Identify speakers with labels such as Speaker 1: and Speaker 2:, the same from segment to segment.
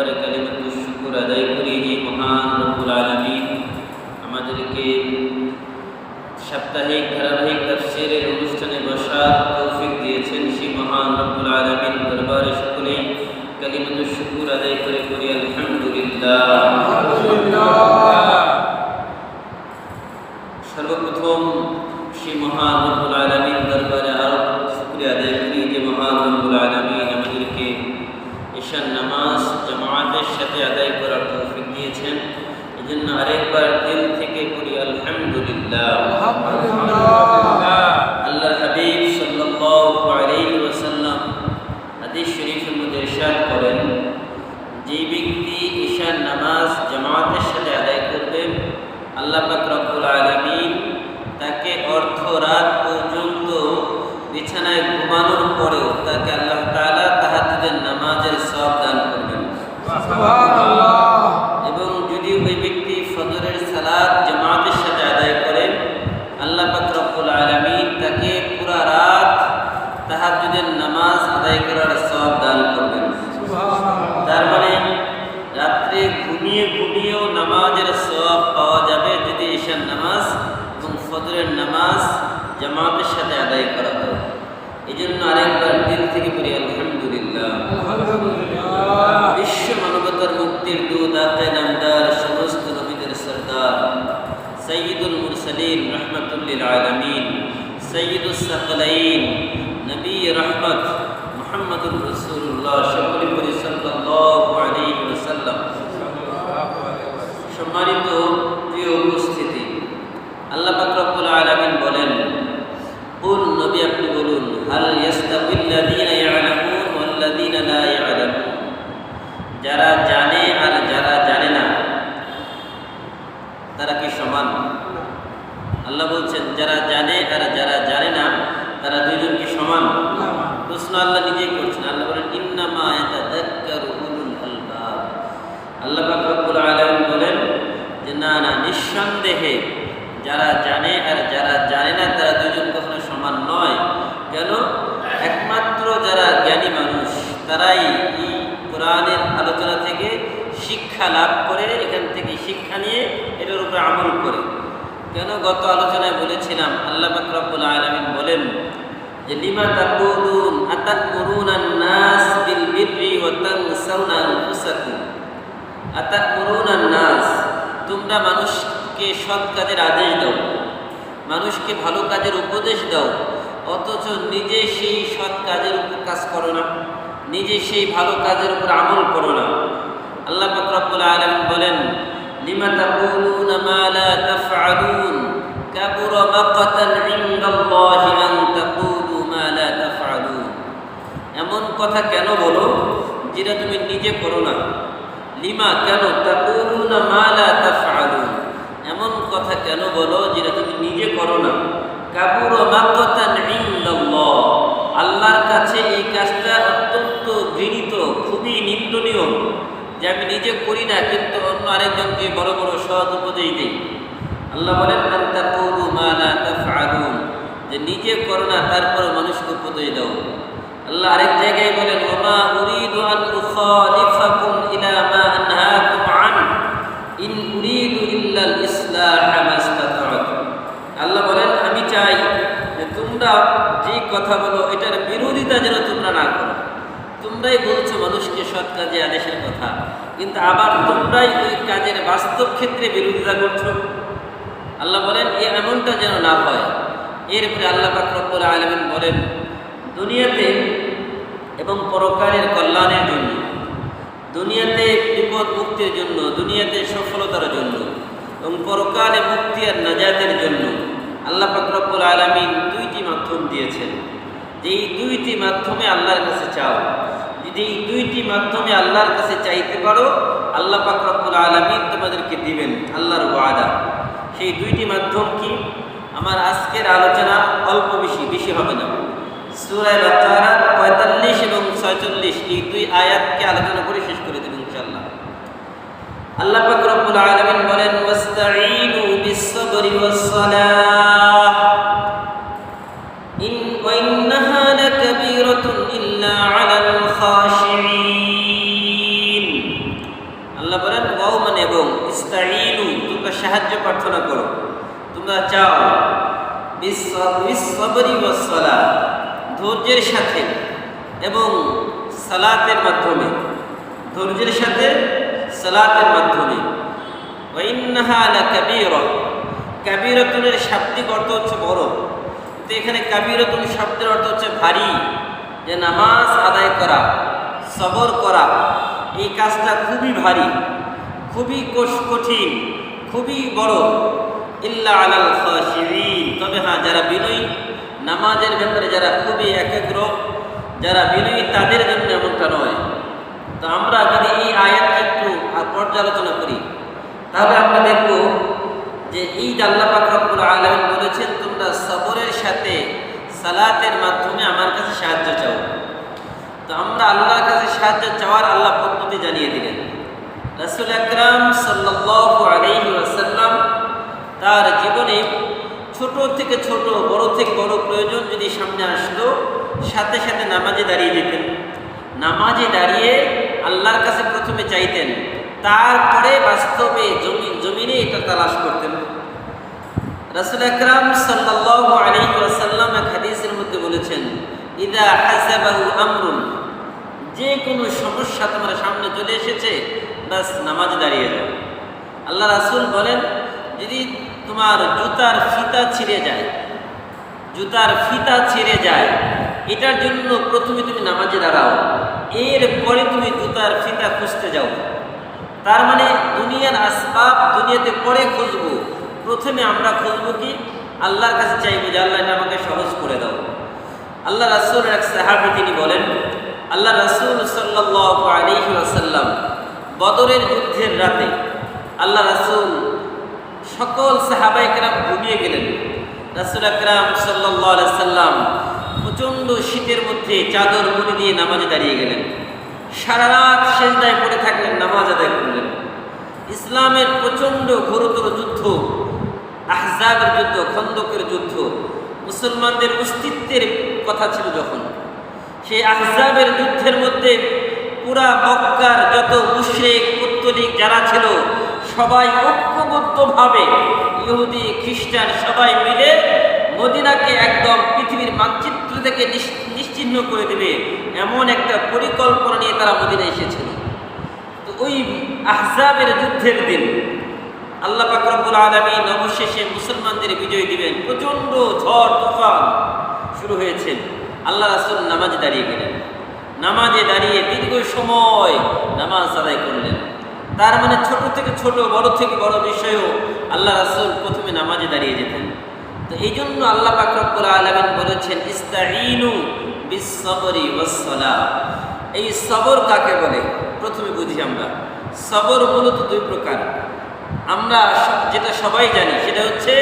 Speaker 1: দরবারে কালিমাতুশ শুকর আদায় করি যে মহান রব্বুল আলামিন আমাদেরকে সাপ্তাহিক ধারাবাহিক তাফসীরের অনুষ্ঠানে বসার তৌফিক দিয়েছেন। সেই মহান রব্বুল আলামিন দরবারে সকলে কালিমাতুশ শুকর আদায় করে করি আলহামদুলিল্লাহ। সর্বপ্রথম সেই মহান রব্বুল আলামিন দরবারে আরো শুকরিয়া আদায় করি যে মহান রব্বুল আলামিন আমাদেরকে ঈশার নামাজ জামাতের সাথে আদায় করার তৌফিক দিয়েছেন। এজন্য আরেকবার দিল থেকে করি আলহামদুলিল্লাহ। আল্লাহর হাবিব সাল্লাল্লাহু আলাইহি ওয়াসাল্লাম হাদিস শরীফের মধ্যে ইরশাদ করেন, যে ব্যক্তি ঈশার নামাজ জামাতের সাথে আদায় করবে আল্লাহ পাক রব্বুল আলামিন তাকে অর্ধ রাত পর্যন্ত বিছানায় ঘুমানোর পরেও তাকে আল্লাহ তাআলা তাহাজ্জুদের নামাজের সওয়াব দান করবেন। সুবহানাল্লাহ। এবং যদি ওই ব্যক্তি ফজরের সালাত জামাতের সাথে আদায় করে আল্লাহ পাক রব্বুল আলামিন তাকে পুরা রাত তাহাজ্জুদের নামাজ আদায় করার সওয়াব দান করবেন। সুবহানাল্লাহ। তার মানে রাত্রে ঘুমিয়েও নামাজের সওয়াব পাওয়া যাবে যদি ঈশার নামাজ এবং ফজরের নামাজ জামাতের সাথে আদায় করা হয়। এই জন্য আরেকবার দিল থেকে বলি আলহামদুলিল্লাহ। বিশ্ব মানবতার মুক্তির দূত আকায়ে নামদার সমস্ত নবীদের সরদার সাইয়্যিদুল মুরসালিন রাহমাতুল লিল আলামিন সাইয়্যিদুস সাকলাইন নবী রহমত মুহাম্মদুর রাসূলুল্লাহ সকলে বলি সাল্লাল্লাহু আলাইহি ওয়াসাল্লাম। সম্মানিত প্রিয় উপস্থিতি, আল্লাহ পাক রব্বুল আলামিন বলেন, কুল নবী আপনি বলুন, হাল ইয়াস্তাবিল্লাযীনা ইয়ালামুন ওয়াল্লাযীনা লা ইয়ালামুন, যারা জানে আর যারা জানে না তারা কি সমান? আল্লাহ বলছেন যারা জানে আর যারা জানে না তারা দুইজন কি সমান? প্রশ্ন আল্লাহ নিজেই করছেন। আল্লাহ বলেন, ইন্নামা ইয়াতাযাক্কারু উলুল আলবাব। আল্লাহ পাক রব্বুল আলামিন বলেন যে না না, নিঃসন্দেহে যারা জানে আর যারা জানে না তারা দুইজন কখনো সমান নয়। কেন? একমাত্র যারা জ্ঞানী মানুষ তারাই এই কোরআনের আলোচনা থেকে শিক্ষা লাভ করে, এখান থেকে শিক্ষা নিয়ে এটার উপরে আমল করে। কেন? গত আলোচনায় বলেছিলাম আল্লাহ পাক রব্বুল আলামিন বলেন যে লিমা তাকুলুন আতা'মুরুনান নাস বিল বিররি ওয়া তানসাউনা আনফুসাকুম। আতা'মুরুনান নাস, তোমরা মানুষকে সৎ কাজের আদেশ দাও, মানুষকে ভালো কাজের উপদেশ দাও, অথচ নিজে সেই সৎ কাজের উপর কাজ করো না, নিজে সেই ভালো কাজের উপর আমল করো না। আল্লাহ পাক রব্বুল আলামিন বলেন, লিমা তাকুলুনা মা লা তাফআলুন কাবুরা মাকতান ইনদাল্লাহি আন তাকুলু মা লা তাফআলুন। এমন কথা কেন বলো যেটা তুমি নিজে করো না? লিমা, কেন? তাকুলুনা মা লা তাফআলুন, এমন কথা কেন বলো যেটা তুমি নিজে করো না? কাবুরা মাকতান ইনদাল্লাহ, আল্লাহর কাছে এই কাজটা অত্যন্ত ঘৃণিত, খুবই নিন্দনীয় যে আমি নিজে করি না কিন্তু অন্য আরেকজনকে বড় বড় সৎ উপদেশ দিই। আল্লাহ বলেন আন তাকুলু মা লা তাফআলুন, যে নিজে করো না তারপর মানুষকে উপদেশ দাও। আল্লাহ আরেক জায়গায় বলেন, ওমা উরিদু আন উখালিফাকুম ইলা মা আনহাকুম আন ইন উরিদু ইল্লাল ইসলাহা মাস্তাতা'তু। আল্লাহ বলেন আমি চাই যে তোমরা যে কথা বলো এটার বিরোধিতা যেন তোমরা না করো। তোমরাই বলছো মানুষকে সৎ কাজে আদেশের কথা, কিন্তু আবার তোমরাই ওই কাজের বাস্তব ক্ষেত্রে বিরোধিতা করছো। আল্লাহ বলেন এমনটা যেন না হয়। এরপরে আল্লাহ পাক রব্বুল আলামিন বলেন, দুনিয়াতে এবং পরকালের কল্যাণের জন্য, দুনিয়াতে বিপদ মুক্তির জন্য, দুনিয়াতে সফলতার জন্য এবং পরকালে মুক্তি আর নাজাতের জন্য আল্লাহ পাক রব্বুল আলামিন দুইটি মাধ্যম দিয়েছেন। যে এই দুইটি মাধ্যমে আল্লাহর কাছে চাও, যদি এই দুইটি মাধ্যমে আল্লাহর কাছে চাইতে পারো আল্লাহ পাক রব্বুল আলামিন তোমাদেরকে দিবেন, আল্লাহর ওয়াদা। সেই দুইটি মাধ্যম কি? আমার আজকের আলোচনা অল্প বেশি হবে না। সূরা বাকারা ৪৫ এবং ৪৬ এই দুই আয়াতকে আলোচনা করে শেষ করে দেব ইনশাআল্লাহ। আল্লাহ পাক রব্বুল আলামিন বলেন, ওয়াস্তাঈনু বিস-সাবরি ওয়াস-সালাহ ওয়া ইন্নাহা লাকাবীরাতুন ইল্লা আলাল খাশিঈন। সাহায্য প্রার্থনা করো, তোমরা চাও বিসসবরি ওয়াস সালাত, ধৈর্যের সাথে এবং সালাতের মাধ্যমে, ধৈর্যের সাথে সালাতের মাধ্যমে। ওয়া ইন্নাহা লাকাবীরা, কাবীরাতুনের শাব্দিক অর্থ হচ্ছে বড়, তো এখানে কাবীরাতুন শব্দের অর্থ হচ্ছে ভারী, যে নামাজ আদায় করা, সবর করা, এই কাজটা খুবই ভারী, খুবই কঠিন, খুবই বড়। ইল্লা আলাল খাশিঈন, তবে হ্যাঁ যারা বিনয়ী, নামাজের ব্যাপারে যারা খুবই একাগ্র, যারা বিনয়ী, তাদের জন্য এমনটা নয়। তো আমরা যদি এই আয়াতটা একটু পর্যালোচনা করি, তাহলে আমরা দেখব যে এই আল্লাহ পাক রব্বুল আলামিন বলেছেন তোমরা সবরের সাথে সালাতের মাধ্যমে আমার কাছে সাহায্য চাও। তো আমরা আল্লাহর কাছে সাহায্য চাওয়ার আল্লাহ পদ্ধতি জানিয়ে দিলেন। রাসূল আকরাম সাল্লাল্লাহু আলাইহি ওয়াসাল্লাম তার জীবনে ছোট থেকে ছোট, বড় থেকে বড় প্রয়োজন যদি সামনে আসলো, সাথে সাথে নামাজে দাঁড়িয়ে যেতেন। নামাজে দাঁড়িয়ে আল্লাহর কাছে প্রথমে চাইতেন, তারপরে বাস্তবে জমিনে এটা তালাশ করতেন। রাসূল আকরাম সাল্লাল্লাহু আলাইহি ওয়াসাল্লাম এক হাদিসের মধ্যে বলেছেন, ইদা হাসাবাহু আমরুন, যে কোনো সমস্যা তোমার সামনে চলে এসেছে, বাস নামাজে দাঁড়িয়ে যাও। আল্লাহ রাসূল বলেন, যদি তোমার জুতার ফিতা ছিঁড়ে যায়, জুতার ফিতা ছিঁড়ে যায়, এটার জন্য প্রথমে তুমি নামাজে দাঁড়াও, এরপরে তুমি জুতার ফিতা খুঁজতে যাও। তার মানে দুনিয়ার আসবাব দুনিয়াতে পরে খুঁজবো, প্রথমে আমরা খুঁজবো কি? আল্লাহর কাছে চাইবো যে আল্লাহ এটা আমাকে সহজ করে দাও। আল্লাহ রাসূলের এক সাহাবী তিনি বলেন, আল্লাহ রাসূল সাল্লাল্লাহু আলাইহি ওয়াসাল্লাম বদরের যুদ্ধের রাতে আল্লাহ রাসূল সকল সাহাবায়ে কেরাম ঘুমিয়ে গেলেন। রাসূল আকরাম সাল্লাল্লাহু আলাইহি সাল্লাম প্রচণ্ড শীতের মধ্যে চাদর মুড়ি দিয়ে নামাজে দাঁড়িয়ে গেলেন। সারা রাত সেজদায় পড়ে থাকলেন, নামাজ আদায় করলেন। ইসলামের প্রচণ্ড ঘোরতর যুদ্ধ, আহজাবের যুদ্ধ, খন্দকের যুদ্ধ, মুসলমানদের অস্তিত্বের কথা ছিল যখন, সেই আহজাবের যুদ্ধের মধ্যে পুরা মক্কার যত মুশরিক পৌত্তলিক যারা ছিল, সবাই ঐক্যবদ্ধভাবে, ইহুদি খ্রিস্টান সবাই মিলে মদিনাকে একদম পৃথিবীর মানচিত্র থেকে নিশ্চিহ্ন করে দেবে, এমন একটা পরিকল্পনা নিয়ে তারা মদিনায় এসেছিল। তো ওই আহজাবের যুদ্ধের দিন আল্লাহ পাক রব্বুল আলামিন অবশেষে মুসলমানদের বিজয় দিবেন। প্রচণ্ড ঝড় তুফান শুরু হয়েছে। আল্লাহ রাসূল নামাজে দাঁড়িয়ে গেলেন। নামাজে দাঁড়িয়ে দীর্ঘ সময় নামাজ আদায় করলেন। তার মানে ছোট থেকে ছোট, বড় থেকে বড় বিষয়েও আল্লাহ রাসূল প্রথমে নামাজে দাঁড়িয়ে যেতেন। তো এই জন্য আল্লাহ পাক রব্বুল আলামিন বলেছেন, ইস্তাঈনু বিস-সাবরি ওয়াস-সালাহ। এই সবর কাকে বলে প্রথমে বুঝি আমরা। সবর মূলত দুই প্রকার। আমরা যেটা সবাই জানি সেটা হচ্ছে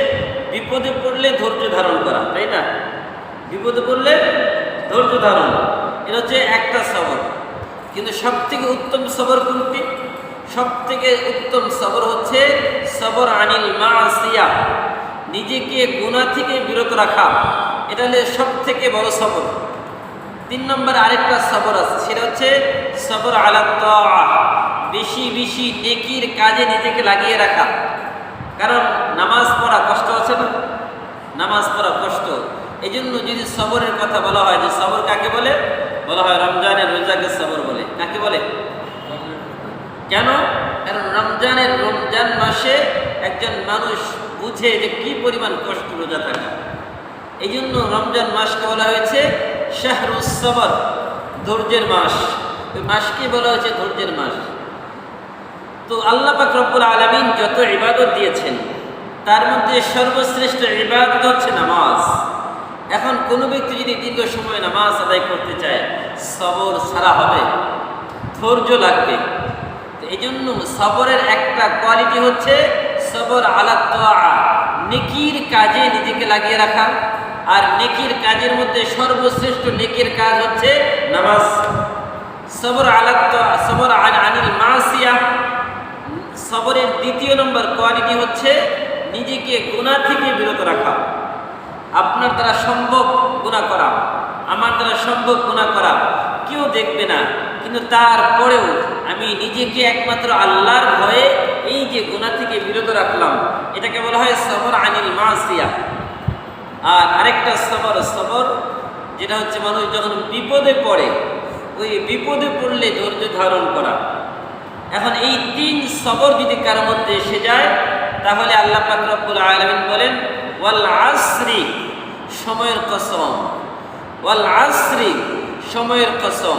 Speaker 1: বিপদে পড়লে ধৈর্য ধারণ করা, তাই না? বিপদে পড়লে ধৈর্য ধারণ, এটা হচ্ছে একটা সবর। কিন্তু সব থেকে উত্তম সবর কোনটি? সব থেকে উত্তম সবর হচ্ছে সবর আনিল মাসিয়া, নিজেকে গুনাহ থেকে বিরত রাখা, এটা হলে সব থেকে বড় সবর। 3 নম্বর আরেকটা সবর আছে, সেটা হচ্ছে সবর আলা তাআ, বেশি বেশি নেকির কাজে নিজেকে লাগিয়ে রাখা। কারণ নামাজ পড়া কষ্ট আছে না? নামাজ পড়া কষ্ট। এই জন্য যদি সবরের কথা বলা হয়, যে সবর কাকে বলে? বলা হয় রমজানের রোজাকে সবর বলে। কাকে বলে? কেন? কারণ রমজান মাসে একজন মানুষ বুঝে যে কি পরিমাণ কষ্ট রোজা থাকা। এই জন্য রমজান মাসকে বলা হয়েছে শাহরুস সবর, ধৈর্যের মাস। ওই মাসকে বলা হয়েছে ধৈর্যের মাস। তো আল্লাহ পাক রব্বুল আলামিন যত ইবাদত দিয়েছেন, তার মধ্যে সর্বশ্রেষ্ঠ ইবাদত হচ্ছে নামাজ। এখন কোনো ব্যক্তি যদি দীর্ঘ সময় নামাজ আদায় করতে চায়, সবর ছাড়া হবে, ধৈর্য লাগবে। তো এই জন্য সবরের একটা কোয়ালিটি হচ্ছে সবর আলা তাআ, নেকির কাজে নিজেকে লাগিয়ে রাখা। আর নেকির কাজের মধ্যে সর্বশ্রেষ্ঠ নেকির কাজ হচ্ছে নামাজ। সবর আলা তাআ, সবর আনিল মাসিয়া, সবরের দ্বিতীয় নম্বর কোয়ালিটি হচ্ছে নিজেকে গুনাহ থেকে বিরত রাখা। আপনার দ্বারা সম্ভব গুনাহ করা, আমার দ্বারা সম্ভব গুনাহ করা, কেউ দেখবে না, কিন্তু তারপরেও আমি নিজেকে একমাত্র আল্লাহর ভয়ে এই এই যে গুনাহ থেকে বিরত রাখলাম, এটাকে বলা হয় সবর আনিল মাসিয়া। আর আরেকটা সবর যেটা হচ্ছে মানুষ যখন বিপদে পড়ে, ওই বিপদে পড়লে ধৈর্য ধারণ করা। এখন এই 3 সবর যদি কারোর মধ্যে এসে যায়, তাহলে আল্লাহ পাক রব্বুল আলামিন বলেন ওয়াল আসরি, সময়ের কসম, ওয়াল আসরি, সময়ের কসম,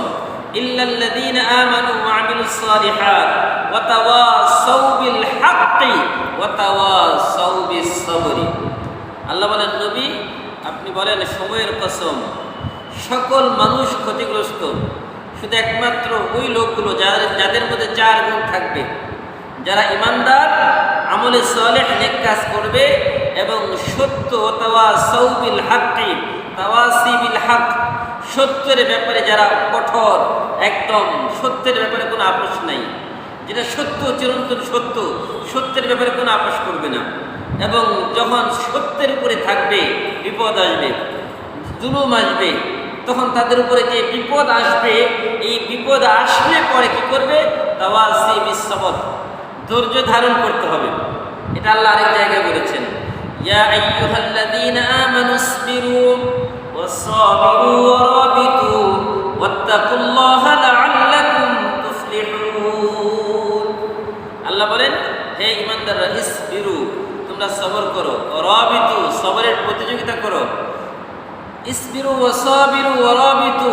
Speaker 1: ইল্লাল্লাযীনা আমানু ওয়া আমিলুস সালিহাত ওয়া তাওয়াসাউ বিল হাক্কি ওয়া তাওয়াসাউ বিস সাবরি। আল্লাহ বলেন, নবী আপনি বলেন সময়ের কসম, সকল মানুষ ক্ষতিগ্রস্ত, শুধু একমাত্র ওই লোকগুলো যাদের মধ্যে 4 গুণ থাকবে, যারা ইমানদার, আমলে সালেহ, নেক কাজ করবে এবং সত্য, তাওয়াসাউ বিল হাক্কি, তাওয়াসি বিল হক, সত্যের ব্যাপারে যারা কঠোর, একদম সত্যের ব্যাপারে কোনো আপোষ নাই, যেটা সত্য চিরন্তন সত্য, সত্যের ব্যাপারে কোনো আপোষ করবে না। এবং যখন সত্যের উপরে থাকবে, বিপদ আসবে, জুলুম আসবে, তখন তাদের উপরে যে বিপদ আসবে, এই বিপদ আসলে পরে কি করবে? তাওয়াসি বিস সবর, ধৈর্য ধারণ করতে হবে। এটা আল্লাহ আরেক জায়গায় বলেছেন, ইয়া আইয়ুহাল্লাযীনা আমানুসবিরু ওয়াসাবিরু ওয়ারাবিতু ওয়াত্তাকুল্লাহা লাআল্লাকুম তুফলিহুন। আল্লাহ বলেন, হে ঈমানদাররা, ইসবিরু, তোমরা সবর করো, ওয়ারাবিতু, সবরের প্রতিযোগিতা করো, ইসবিরু ওয়াসাবিরু ওয়ারাবিতু,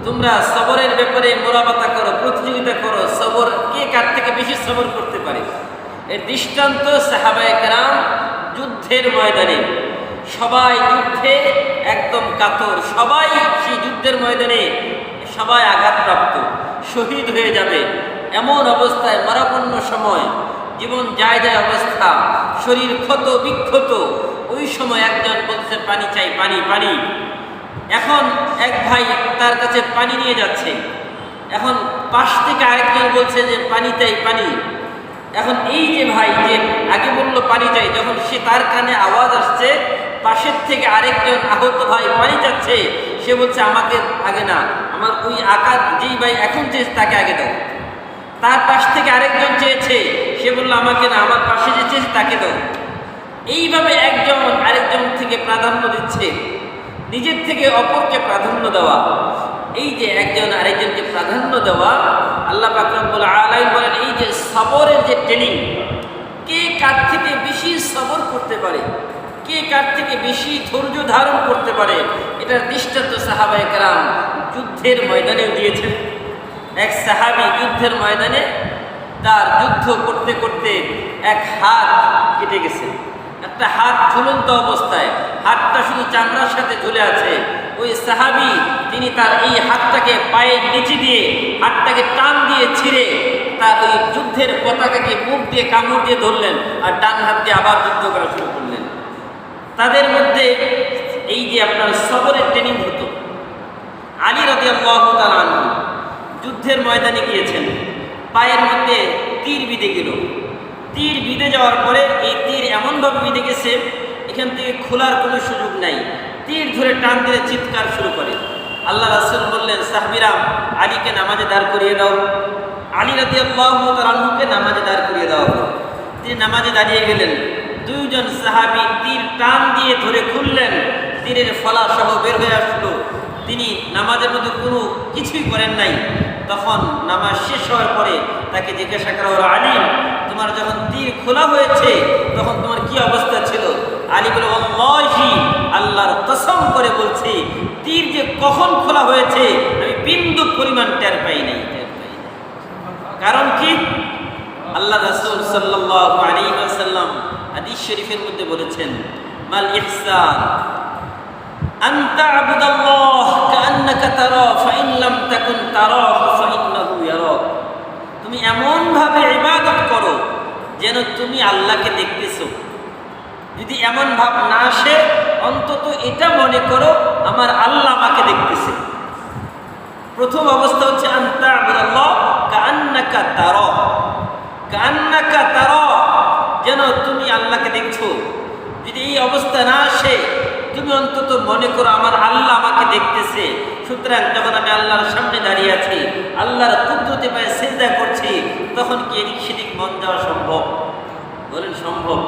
Speaker 1: তোমরা সবরের ব্যাপারে মুরাবাতা করো, প্রতিযোগিতা করো, সবর কে কার থেকে বেশি সবর করতে পারে। এর দৃষ্টান্ত সাহাবায়ে কেরাম যুদ্ধের ময়দানে, সবাই যুদ্ধে একদম কাতর, সবাই সেই যুদ্ধের ময়দানে সবাই আঘাতপ্রাপ্ত, শহীদ হয়ে যাবে, এমন অবস্থায় মরণাপন্ন সময়, জীবন যায় যায় অবস্থা, শরীর ক্ষত বিক্ষত, ওই সময় একজন বলছে পানি চাই, পানি পানি। এখন এক ভাই তার কাছে পানি নিয়ে যাচ্ছে, এখন পাশ থেকে আরেকজন বলছে যে পানি চাই, পানি। এখন এই যে ভাই যে আগে বলল পানি চাই, যখন সে তার কানে আওয়াজ আসছে, পাশের থেকে আরেকজন আহত ভাই পানি চাচ্ছে, সে বলছে আমাকে আগে না, আমার ওই আকার যেই ভাই এখন চেয়েছে তাকে আগে দাও। তার পাশ থেকে আরেকজন চেয়েছে, সে বলল আমাকে না, আমার পাশে যে চেয়েছে তাকে দাও। এইভাবে একজন আরেকজন থেকে প্রাধান্য দিচ্ছে, নিজের থেকে অপরকে প্রাধান্য দেওয়া। এই যে একজন আরেকজনকে প্রাধান্য দেওয়া, আল্লাহ পাক রব্বুল আলামিন বলেন, এই যে সবরের যে ট্রেনিং, কে কার থেকে বেশি সবর করতে পারে, কে কার থেকে বেশি ধৈর্য ধারণ করতে পারে, এটার দৃষ্টান্ত সাহাবায়ে কেরাম যুদ্ধের ময়দানে দিয়েছেন। এক সাহাবী যুদ্ধের ময়দানে তার যুদ্ধ করতে করতে এক হাত কেটে গেছে, একটা হাত ঝুলন্ত অবস্থায়, হাতটা শুধু চামড়ার সাথে ঝুলে আছে। ওই সাহাবী তিনি তার এই হাতটাকে পায়ের নিচে দিয়ে, হাতটাকে টান দিয়ে ছিঁড়ে তার ওই যুদ্ধের পতাকাকে মুখ দিয়ে কামড় দিয়ে ধরলেন, আর ডান হাত দিয়ে আবার যুদ্ধ করা শুরু করলেন। তাদের মধ্যে এই যে আপনার সবরের ট্রেনিং হতো। আলী রাদিয়াল্লাহু তাআলা আনহু যুদ্ধের ময়দানে গিয়েছেন, পায়ের মধ্যে তীর বিঁধে গেল। তীর বিঁধে যাওয়ার পরে এই তীর এমনভাবে বিঁধে গেছে, এখান থেকে খোলার কোনো সুযোগ নাই। তীর ধরে টান দিয়ে চিৎকার শুরু করে। আল্লাহ রাসূল বললেন, সাহাবীরা আলীকে নামাজে দাঁড় করিয়ে দাও। আলী রাদিয়াল্লাহু তাআলা আনহুকে নামাজে দাঁড় করিয়ে দেওয়া হলো। তিনি নামাজে দাঁড়িয়ে গেলেন। 2 জন সাহাবী তীর টান দিয়ে ধরে খুললেন, তীরের ফলা সহ বের হয়ে আসলো। তিনি নামাজের মধ্যে কোনো কিছুই করেন নাই। তখন নামাজ শেষ হওয়ার পরে তাকে জিজ্ঞাসা করা হলো, আলী, তোমার যখন তীর খোলা হয়েছে তখন তোমার কি অবস্থা ছিল? আলী বলে, ওয়াল্লাহি, আল্লাহর কসম করে বলছি, তীর যে কখন খোলা হয়েছে আমি বিন্দু পরিমাণ টের পাই নাই। কারণ কি? আল্লাহ রাসূল সাল্লাল্লাহু আলাইহি ওয়াসাল্লাম হাদিস শরীফের মধ্যে বলেছেন, মাল ইহসান আন তা'বুদাল্লাহ কাআন্নাকা তারা ফাইন লাম তাকুন তারাহু ফাইন্নাহু ইয়ারাক। তুমি এমন ভাবে ইবাদত করো যেন তুমি আল্লাহকে দেখতেছো। যদি এমন ভাব না আসে, অন্তত এটা মনে করো আমার আল্লাহ আমাকে দেখতেছে। প্রথম অবস্থা হচ্ছে আন তা'বুদাল্লাহ কাআন্নাকা তারা, কাআন্নাকা তারা, যেন তুমি আল্লাহকে দেখছো। যদি এই অবস্থা না আসে, তুমি অন্তত মনে করো আমার আল্লাহ আমাকে দেখতেছে। সুতরাং যখন আমি আল্লাহর সামনে দাঁড়িয়ে আছি, আল্লাহর কুদরতে পায়ে সিজদা করছি, তখন কি এদিক সেদিক মন যাওয়া সম্ভব? বলেন সম্ভব?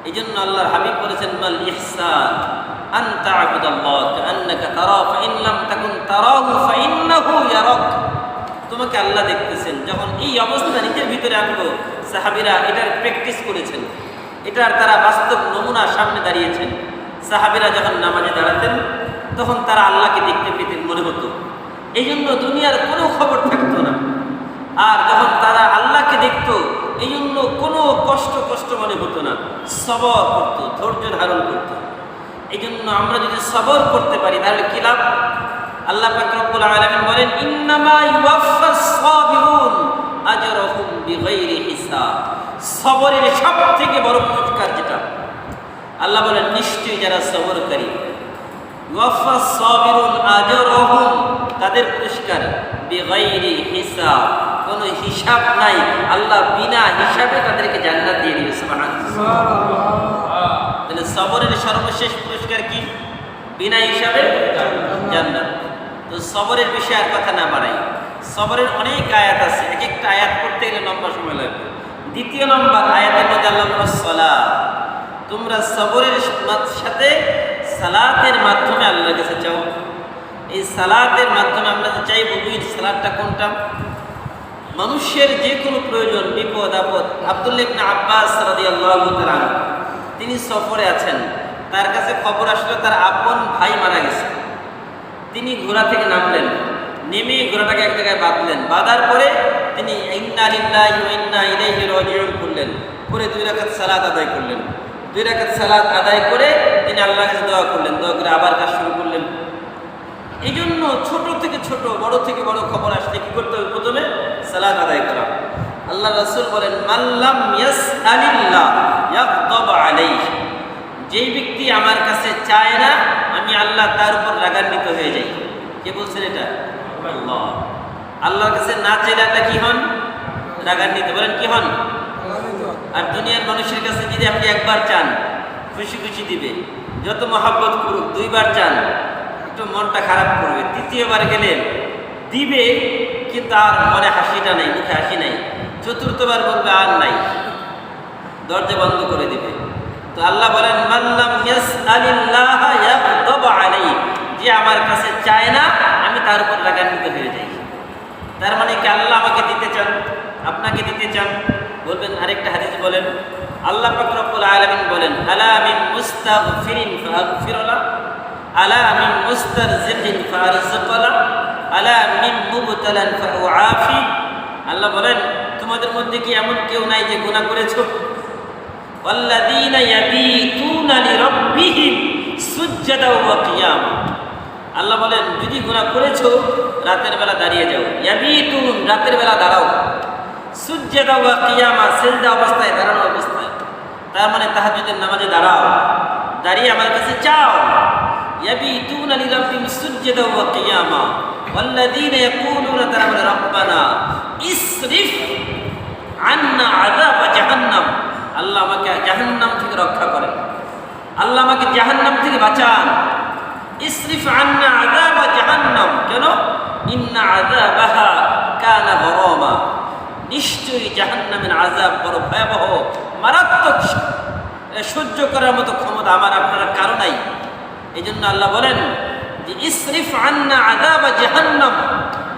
Speaker 1: এই জন্য আল্লাহর হাবিব বলেছেন, মাল ইহসান আন তা'বুদাল্লাহ কাআন্নাকা তারাহু ফাইন লাম তাকুন তারাহু ফাইন্নাহু ইয়ারাক। তোমাকে আল্লাহ দেখতেছেন। যখন এই অবস্থা নিজের ভিতরে আনলো, সাহাবীরা এটার প্র্যাকটিস করেছেন, এটার তারা বাস্তব নমুনা সামনে দাঁড়িয়েছেন। সাহাবীরা যখন নামাজে দাঁড়াতেন তখন তারা আল্লাহকে দেখতে পেতেন মনে হতো। এই জন্য দুনিয়ার কোনো খবর থাকতো না। আর যখন তারা আল্লাহকে দেখত, এই জন্য কোনো কষ্ট মনে হতো না। সবর করত, ধৈর্য ধারণ করত। এই জন্য আমরা যদি সবর করতে পারি তাহলে কি লাভ? আল্লাহ পাক রব্বুল আলামিন বলেন, ইন্নামা ইউওয়াফাস সাবিরুন আজরাহুম বিগাইরি হিসাব। সবরের সবথেকে বড় পুরস্কার যেটা, আল্লাহ বলেন নিশ্চয়ই যারা সবরকারী, ইউওয়াফাস সাবিরুন আজরাহুম, তাদের পুরস্কার বিগাইরি হিসাব, কোনো হিসাব নাই। আল্লাহ বিনা হিসাবে তাদেরকে জান্নাত দিয়ে দিবে। সুবহানাল্লাহ। তাহলে সবরের সর্বশেষ পুরস্কার কি? বিনা হিসাবে জান্নাত। তো সবরের বিষয়ে আর কথা না বাড়াই। সবরের অনেক আয়াত আছে, এক একটা আয়াত পড়তে গেলে লম্বা সময় লাগবে। দ্বিতীয় নম্বর আয়াতের মধ্যে আল্লাহ বলেন, সালাত, তোমরা সবরের সাথে সালাতের মাধ্যমে আল্লাহর কাছে চাও। এই সালাতের মাধ্যমে আমরা যে চাইব, ওই সালাতটা কোনটা? মানুষের যে কোনো প্রয়োজন, বিপদ আপদ। আব্দুল্লাহ ইবনে আব্বাস রাদিয়াল্লাহু তাআলা তিনি সফরে আছেন, তার কাছে খবর আসলো তার আপন ভাই মারা গেছে। তিনি ঘোড়া থেকে নামলেন, নেমে ঘোড়াটাকে এক জায়গায় বাঁধলেন। বাঁধার পরে তিনি ইন্না লিল্লাহি ওয়া ইন্না ইলাইহি রাজিউন করলেন, করে 2 রাকাত সালাত আদায় করলেন। 2 রাকাত সালাত আদায় করে তিনি আল্লাহর কাছে দোয়া করলেন। দোয়া করে আবার কাজ শুরু করলেন। এই জন্য ছোট থেকে ছোট, বড় থেকে বড় খবর আসলে কি করতে হবে? প্রথমে সালাত আদায় করা। আল্লাহ রাসূল বলেন, মাল্লাম ইয়াসআলিল্লাহ ইয়াগদাব আলাইহি, যেই ব্যক্তি আমার কাছে চায় না, আমি আল্লাহ তার উপর রাগান্বিত হয়ে যাই। কে বলছেন এটা? আল্লাহ। আল্লাহর কাছে না চাইলে আল্লাহ কি হন? রাগান্বিত। বলেন কি হন? আর দুনিয়ার মানুষের কাছে যদি আপনি একবার চান, খুশি খুশি দিবে। যত মহাব্বত করুক, 2 বার চান একটু মনটা খারাপ করবে। 3য়-বার গেলে দিবে, কিন্তু আর মনে হাসিটা নাই, মুখে হাসি নাই। 4র্থ-বার বলবে আর নাই, দরজা বন্ধ করে দিবে। তো আল্লাহ বলেন, মাল্লাম ইয়াসআলিল্লাহ ইয়াগদাব আলাইহি, যে আমার কাছে চায় না, আমি তার উপর রাগান্বিত হয়ে যাই। তার মানে কি আল্লাহ আমাকে দিতে চান, আপনাকে দিতে চান? বলবেন আরেকটা হাদিস বলেন, আল্লাহ পাক রব্বুল আলামিন বলেন, আলা মিন মুস্তাগফিরিন ফাগফির লাহ, আলা মিন মুস্তারজিকিন ফারযুক লাহ, আলা মিন মুবতালান ফাউআফি। আল্লাহ বলেন, তোমাদের মধ্যে কি এমন কেউ নাই যে গুনাহ করেছো? ওয়াল্লাযীনা ইয়াবীতুনা লিরাব্বিহিম সুজদাও ওয়া কিয়ামা। আল্লাহ বলেন, যদি গুনাহ করেছো রাতের বেলা দাঁড়িয়ে যাও। ইয়াবীতুন, রাতের বেলা দাঁড়াও। সুজদাও ওয়া কিয়ামা, সিজদা অবস্থায়, দাঁড়ানো অবস্থায়। তার মানে তাহাজ্জুদের নামাজে দাঁড়াও, দাঁড়িয়ে আমার কাছে চাও। ইয়াবীতুনা লিরাব্বিহিম সুজদাও ওয়া কিয়ামা ওয়াল্লাযীনা ইয়াকুলুনা, তারা বলে, রব্বানা ইসরিফ আন্না আযাব জাহান্নাম, আল্লাহ আমাকে জাহান্নাম থেকে রক্ষা করেন, আল্লাহ আমাকে জাহান্নাম থেকে বাঁচান। ইসরিফ আন্না আযাব জাহান্নাম, কেন? ইন্না আযাবাহা কানা গরামা, নিশ্চয়ই জাহান্নামের আযাব বড় ভয়াবহ, মারাত্মক, সহ্য করার মতো ক্ষমতা আমার আপনার কারো নাই। এই জন্য আল্লাহ বলেন যে ইসরিফ আন্না আযাব জাহান্নাম,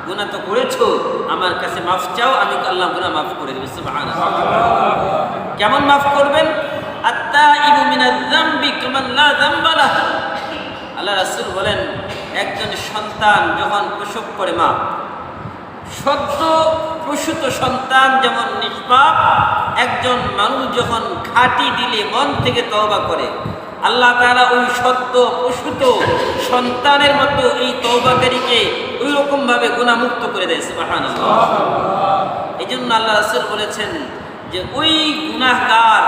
Speaker 1: গুনাহ তো করেছো, আমার কাছে মাফ চাও, আমি আল্লাহ গুনাহ মাফ করে দেব। সুবহানাল্লাহ। কেমন মাফ করবেন? আত্তাইবু মিনাজ যামবি কামান লা যামবা লাহ। আল্লাহ রাসূল বলেন, একজন সন্তান যখন প্রসব করে, মা সদ্য প্রসূত সন্তান যেমন নিষ্পাপ, একজন মানুষ যখন ঘাটি দিলে মন থেকে তওবা করে, আল্লাহ তাআলা ওই সদ্য প্রসূত সন্তানের মতো এই তওবাকারীকে ওই রকম ভাবে গুনাহমুক্ত করে দেয়। সুবহানাল্লাহ। এই জন্য আল্লাহ রাসূল বলেছেন যে ওই গুনাহগার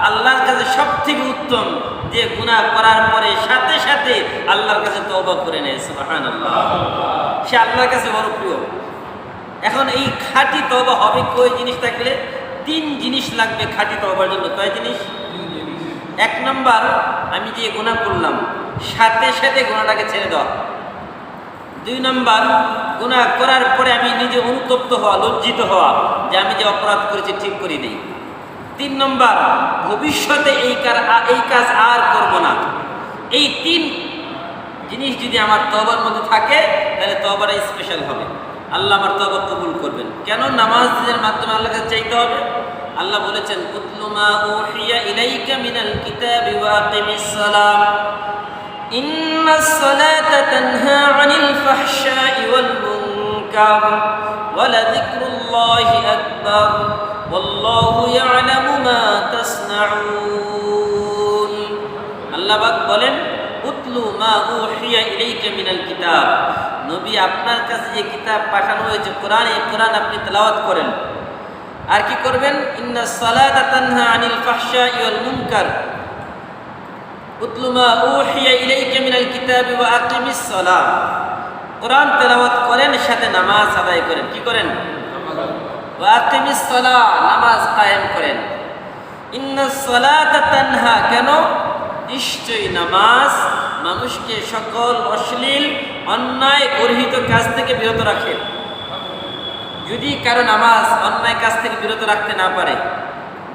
Speaker 1: আল্লাহর কাছে সবথেকে উত্তম, যে গুনাহ করার পরে সাথে সাথে আল্লাহর কাছে তওবা করে নেয়। সুবহানাল্লাহ। সে আল্লাহর কাছে বড় প্রিয়। এখন এই খাঁটি তওবা হবে কয় জিনিস থাকলে? 3 জিনিস লাগবে খাঁটি তওবার জন্য। কয় জিনিস? 1 নম্বর, আমি যে গুনাহ করলাম সাথে সাথে গুনাহটাকে ছেড়ে দেওয়া। 2 নম্বর, গুনাহ করার পরে আমি নিজে অনুতপ্ত হওয়া, লজ্জিত হওয়া যে আমি যে অপরাধ করেছি ঠিক করি নাই। 3 নম্বর, ভবিষ্যতে এই কাজ আর করব না। এই 3 জিনিস যদি আমার তওবার মধ্যে থাকে তাহলে তওবাটা স্পেশাল হবে, আল্লাহ আমার তওবা কবুল করবেন। কেন? নামাজের মাধ্যমে আল্লাহর কাছে চাইতে হবে। আল্লাহ বলেছেন, উতলু মা উহিয়া ইলাইকা মিনাল কিতাবি ওয়া আকিমিস সালাম ইন্নাস সালাতা তানহা আনিল ফাহশাই ওয়াল মুনকার ওয়া লাযিকরুল্লাহি আকবার ওয়াল্লাহু ইয়ালামু মা তাসনাউন। আল্লাহ পাক বলেন, উতলু মা উহিয়া ইলাইকা মিনাল কিতাব, নবী আপনার কাছে যে কিতাব পাঠানো হয়েছে কোরআন, এই কোরআন আপনি তেলাওয়াত করেন। আর কি করবেন? ইন্নাস সালাতা তানহা আনিল ফাহশাই ওয়াল মুনকার, উতলু মা উহিয়া ইলাইকা মিনাল কিতাবি ওয়া আকিমিস সালাহ, কোরআন তেলাওয়াত করেন, সাথে নামাজ আদায় করেন। কি করেন? ওয়া আকিমিস সালাহ, নামাজ কায়েম করেন। ইন্নাস সালাতা তানহা, কেন? নিশ্চয়ই নামাজ মানুষকে সকল অশ্লীল অন্যায় গর্হিত কাজ থেকে বিরত রাখে। যদি কারো নামাজ অন্যায় কাজ থেকে বিরত রাখতে না পারে,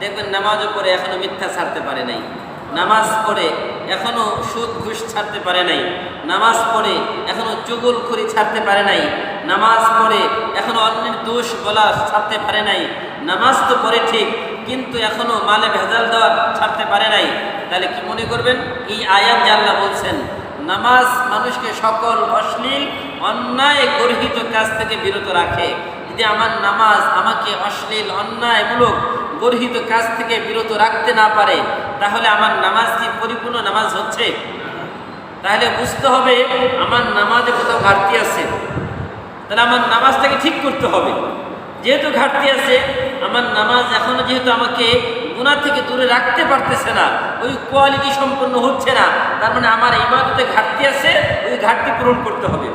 Speaker 1: দেখবেন নামাজও পড়ে এখনো মিথ্যা ছাড়তে পারে নাই, নামাজ পড়ে এখনো সুদ ঘুষ ছাড়তে পারে নাই, নামাজ পড়ে এখনো চুগলখড়ি ছাড়তে পারে নাই, নামাজ পড়ে এখনো অন্যের দোষ বলা ছাড়তে পারে নাই, নামাজ তো পড়ে ঠিক কিন্তু এখনো মালে ভেজাল দেওয়া ছাড়তে পারে নাই, তাহলে কি মনে করবেন? এই আয়াত যে আল্লাহ বলছেন নামাজ মানুষকে সকল অশ্লীল অন্যায় গর্হিত কাজ থেকে বিরত রাখে, যদি আমার নামাজ আমাকে অশ্লীল অন্যায়মূলক গর্হিত কাজ থেকে বিরত রাখতে না পারে, তাহলে আমার নামাজ কি পরিপূর্ণ নামাজ হচ্ছে? তাহলে বুঝতে হবে আমার নামাজে কোথাও ঘাটতি আছে, তাহলে আমার নামাজটাকে ঠিক করতে হবে। যেহেতু ঘাটতি আছে, আমার নামাজ এখনো যেহেতু আমাকে গুনাহ থেকে দূরে রাখতে পারতেছে না, ওই কোয়ালিটি সম্পন্ন হচ্ছে না, তার মানে আমার ইবাদতে ঘাটতি আছে, ওই ঘাটতি পূরণ করতে হবে।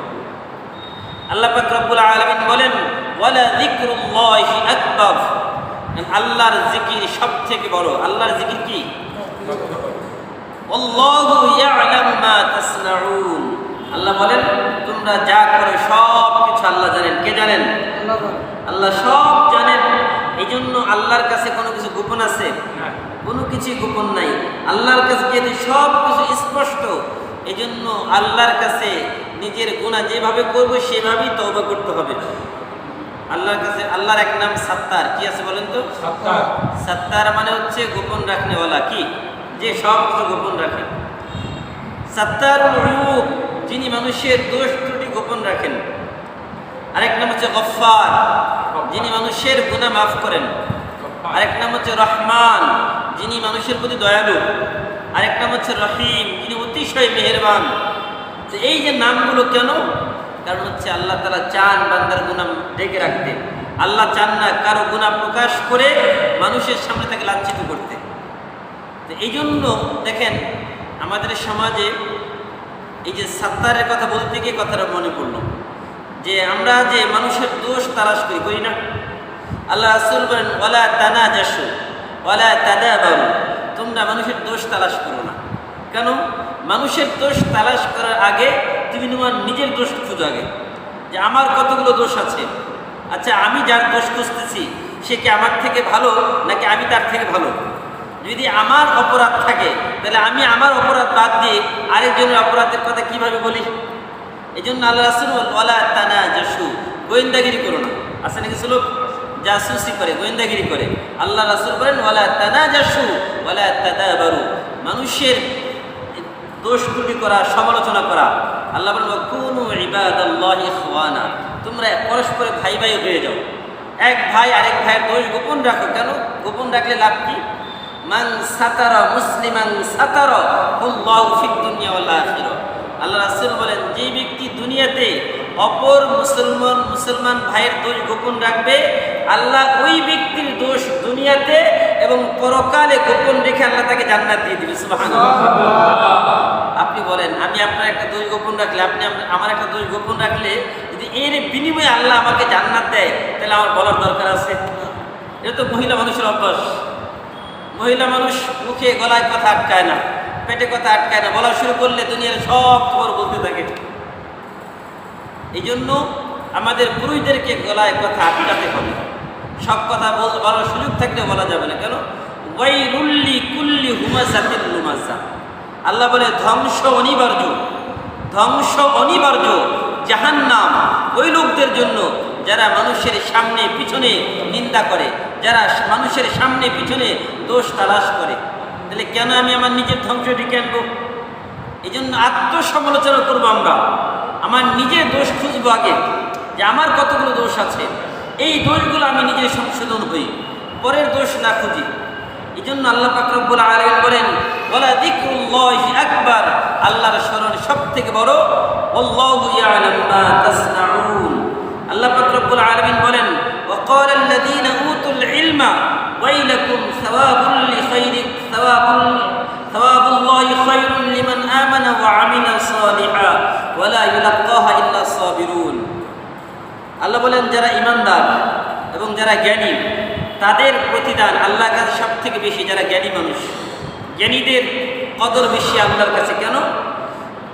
Speaker 1: আল্লাহ পাক রব্বুল আলামিন বলেন, ওয়ালা যিকরুল্লাহি আকবার, আল্লাহর জিকির সবথেকে বড়। আল্লাহর জিকির কি? আল্লাহু ইয়ালামু মা তাসনাউন, আল্লাহ বলেন তোমরা যা করো সব কিছু আল্লাহ জানেন। কে জানেন? আল্লাহ সব জানেন। এই জন্য আল্লাহর কাছে কোনো কিছু গোপন আছে? কোনো কিছুই গোপন নাই। আল্লাহর কাছে যেহেতু সব কিছু স্পষ্ট, এই জন্য আল্লাহর কাছে নিজের গুনাহ যেভাবে করবো সেভাবেই তওবা করতে হবে। আল্লাহর কাছে, আল্লাহর এক নাম সাত্তার। কি আছে বলেন তো? সাত্তার। সাত্তার মানে হচ্ছে গোপন রাখনেওয়ালা, কি? যে সব কিছু গোপন রাখে। সাত্তারুল উয়ুব, যিনি মানুষের দোষ ত্রুটি গোপন রাখেন। আরেক নাম হচ্ছে গফফার, যিনি মানুষের গুনাহ মাফ করেন। আরেক নাম হচ্ছে রহমান, যিনি মানুষের প্রতি দয়ালু। আরেক নাম হচ্ছে রহিম, যিনি অতিশয় মেহেরবান। এই যে নামগুলো কেন? কারণ হচ্ছে আল্লাহ তাআলা চান বান্দার গুনাহ ঢেকে রাখতে। আল্লাহ চান না কারো গুনাহ প্রকাশ করে মানুষের সামনে তাকে লাঞ্ছিত করতে। তো এই জন্য দেখেন আমাদের সমাজে এই যে সাত্তারের কথা বলতে গিয়ে কথাটা মনে পড়লো, যে আমরা যে মানুষের দোষ তালাশ করি না? আল্লাহ রাসূল বলেন, ওয়ালা তানাজাসু ওয়ালা তাদাবারু, তোমরা মানুষের দোষ তালাশ করো না। কেন? মানুষের দোষ তালাশ করার আগে তুমি তোমার নিজের দোষ খুঁজো আগে, যে আমার কতগুলো দোষ আছে। আচ্ছা, আমি যার দোষ খুঁজতেছি সে কি আমার থেকে ভালো নাকি আমি তার থেকে ভালো? যদি আমার অপরাধ থাকে তাহলে আমি আমার অপরাধ বাদ দিয়ে আরেকজনের অপরাধের কথা কিভাবে বলি? এই জন্য আল্লাহ রাসূল ওয়ালা তানাজাসু, গোয়েন্দাগিরি করো না। আছে নাকি লোক জাসুসি করে, গোয়েন্দাগিরি করে? আল্লাহ রাসূল বলেন ওয়ালা তানাজাসু ওয়ালা তাদাবারু, মানুষের দোষ ত্রুটি করা, সমালোচনা করা। আল্লাহ বলেন কুনু ইবাদাল্লাহি ইখওয়ানা, তোমরা পরস্পর ভাই ভাই হয়ে যাও। এক ভাই আরেক ভাইয়ের দোষ গোপন রাখো। কেন? গোপন রাখলে লাভ কি? মান সাতারা মুসলিমান সাতারাহুল্লাহু ফিদ দুনিয়া ওয়াল আখিরাহ। আল্লাহ রাসূল বলেন, যে ব্যক্তি দুনিয়াতে অপর মুসলমান ভাইয়ের দোষ গোপন রাখবে, আল্লাহ ওই ব্যক্তির দোষ দুনিয়াতে এবং পরকালে গোপন রেখে আল্লাহ তাকে জান্নাত দিয়ে দিবে। সুবহানাল্লাহ। আপনি বলেন, আমি আপনার একটা দোষ গোপন রাখলে, আপনি আমার একটা দোষ গোপন রাখলে, যদি এর বিনিময়ে আল্লাহ আমাকে জান্নাত দেয়, তাহলে আমার বলার দরকার আছে? এটা তো মহিলা মানুষের অভ্যাস। মহিলা মানুষ মুখে গলায় কথা আটকায় না, পেটে কথা আটকায় না, বলা শুরু করলে দুনিয়ার সব খবর বলতে থাকে। এই জন্য আমাদের পুরুষদেরকে গলায় কথা আটকাতে হবে। সব কথা বলার সুযোগ থাকলে বলা যাবে না। কেন? ওয়াইলুল লিকুল্লি হুমাযাতিল লুমাযা। আল্লাহ বলে ধ্বংস অনিবার্য জাহান্নাম ওই লোকদের জন্য যারা মানুষের সামনে পিছনে নিন্দা করে, যারা মানুষের সামনে পিছনে দোষ তালাশ করে। তাহলে কেন আমি আমার নিজের ধ্বংস ডেকে আনবো? এই জন্য আত্মসমালোচনা করবো আমরা, আমার নিজের দোষ খুঁজবো আগে, যে আমার কতগুলো দোষ আছে, এই দোষগুলো আমি নিজে সংশোধন হই, পরের দোষ না খুঁজি। এই জন্য আল্লাহ পাক রব্বুল আলামিন বলেন ওয়ালা যিকরুল্লাহি আকবার, আল্লাহর স্মরণ সবথেকে বড়। আল্লাহু ইয়ালামু মা তাসনাউন। আল্লাহ পাক রব্বুল আলামিন বলেন ওয়া ক্বালাল্লাযীনা উতুল ইলমা ওয়াইলাকুম সাওয়াবুল্লাহি খায়রুন লিমান আমানা ওয়া আমিলা সালিহা ওয়া লা ইউলাক্কাহা ইল্লা সাবিরুন। আল্লাহ বলেন যারা ঈমানদার এবং যারা জ্ঞানী তাদের প্রতিদান আল্লাহর কাছে সব থেকে বেশি। যারা জ্ঞানী মানুষ, জ্ঞানীদের কদর বেশি আল্লাহর কাছে। কেন?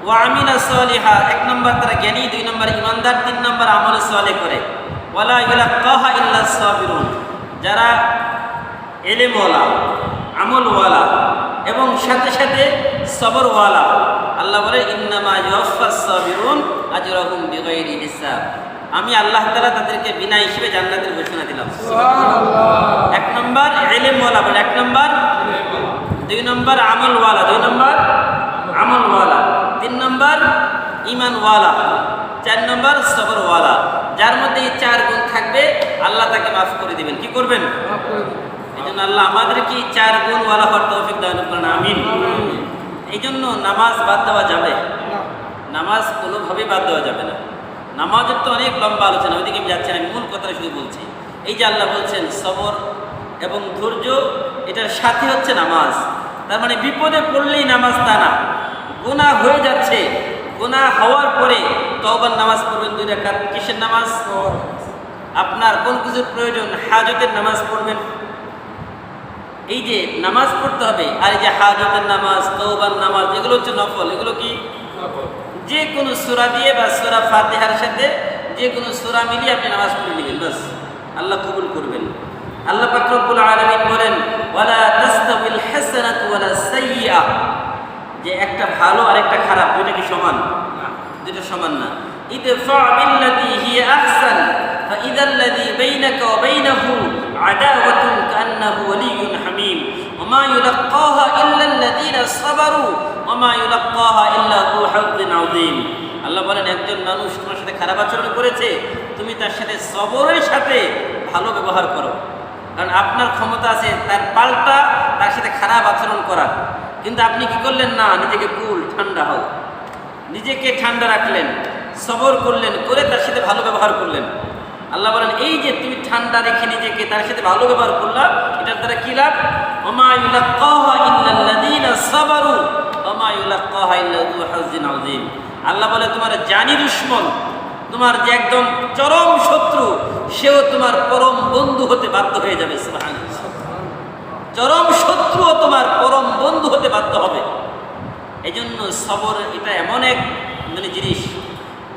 Speaker 1: ওয়া আমিলা সালিহা, 1 নম্বর তারা জ্ঞানী, 2 নম্বর ঈমানদার, 3 নম্বর আমল সালেহ করে। ওয়ালা ইউলাক্কাহা ইল্লা সাবিরুন, যারা ইলমওয়ালা, আমলওয়ালা এবং সাথে সাথে সবরওয়ালা। আল্লাহ বলে ইন্নামা ইউওয়াফাস সাবিরুন আজরাহুম বিগাইরি হিসাব। আমি আল্লাহ তাআলা তাদেরকে বিনা হিসেবে জান্নাতের ঘোষণা দিলাম। সুবহানাল্লাহ। 1 নম্বর ইলমওয়ালা বলে, 1 নম্বর, 2 নম্বর আমলওয়ালা, 2 নম্বর আমলওয়ালা, 3 নম্বর ঈমানওয়ালা, 4 নম্বর সবরওয়ালা। যার মধ্যে এই 4 গুণ থাকবে আল্লাহ তাকে মাফ করে দিবেন। কি করবেন? মাফ করে দিবেন। এই জন্য আল্লাহ আমাদেরকে 4 গুণওয়ালা হওয়ার তৌফিক দান করুন, আমিন। এই জন্য নামাজ বাদ দেওয়া যাবে? নামাজ কোনোভাবেই বাদ দেওয়া যাবে না। নামাজের তো অনেক লম্বা আলোচনা, ওইদিকে আমি যাচ্ছি না, আমি মূল কথাটা শুধু বলছি। এই যে আল্লাহ বলছেন সবর এবং ধৈর্য, এটার সাথে হচ্ছে নামাজ। তার মানে বিপদে পড়লেই নামাজ তা না। গুনাহ হয়ে যাচ্ছে, গুনাহ হওয়ার পরে তওবার নামাজ পড়বেন 2 রাকাত। কিসের নামাজ? আপনার কোন কিছুর প্রয়োজন, হাজতের নামাজ পড়বেন। এই যে নামাজ পড়তে হবে, আর এই যে হাজতের নামাজ, তওবার নামাজ, এগুলো হচ্ছে নফল। এগুলো কি? যে কোনো সূরা দিয়ে বা সূরা ফাতিহার সাথে যে কোনো সূরা মিলিয়ে আপনি নামাজ পড়ে নেবেন, বাস আল্লাহ কবুল করবেন। আল্লাহ পাক রব্বুল আলামিন বলেন ওয়ালা তাস্তাবিল হাসানাতু ওয়ালা সাইয়্যা, যে একটা ভালো আর একটা খারাপ দুটো কি সমান? দুটো সমান না। ইদফা বিল্লাতী হিয়া আহসান ফাইযাল্লাযী বাইনাকা ওয়া বাইনাহু আদাওয়াতুন কান্নাহু ওয়ালিয়্যুন হামীম ওয়া মা ইউলাক্কাহা ইল্লাল্লাযীনা সাবারু ওয়া মা ইউলাক্কাহা ইল্লা যু হাযযিন আযীম। আল্লাহ বলেন একজন মানুষ তোমার সাথে খারাপ আচরণ করেছে, তুমি তার সাথে সবরের সাথে ভালো ব্যবহার করো। কারণ আপনার ক্ষমতা আছে তার পাল্টা তার সাথে খারাপ আচরণ করার, কিন্তু আপনি কি করলেন না, নিজেকে কুল ঠান্ডা হও, নিজেকে ঠান্ডা রাখলেন, সবর করলেন, করে তার সাথে ভালো ব্যবহার করলেন। আল্লাহ বলেন এই যে তুমি ঠান্ডা রেখে নিজেকে তার সাথে ভালো ব্যবহার করলা, এটার দ্বারা কি লাভ? ওমা ইউলাক্কাহা ইল্লাল্লাযীনা সাবারু ওমা ইউলাক্কাহা ইল্লা যু হাযযিন আযীম। আল্লাহ বলে তোমার জানি দুশমন, তোমার যে একদম চরম শত্রু, সেও তোমার পরম বন্ধু হতে বাধ্য হয়ে যাবে। সুবহানাল্লাহ। চরম শত্রুও তোমার পরম বন্ধু হতে বাধ্য হবে। এই জন্য সবর এটা এমন এক জিনিস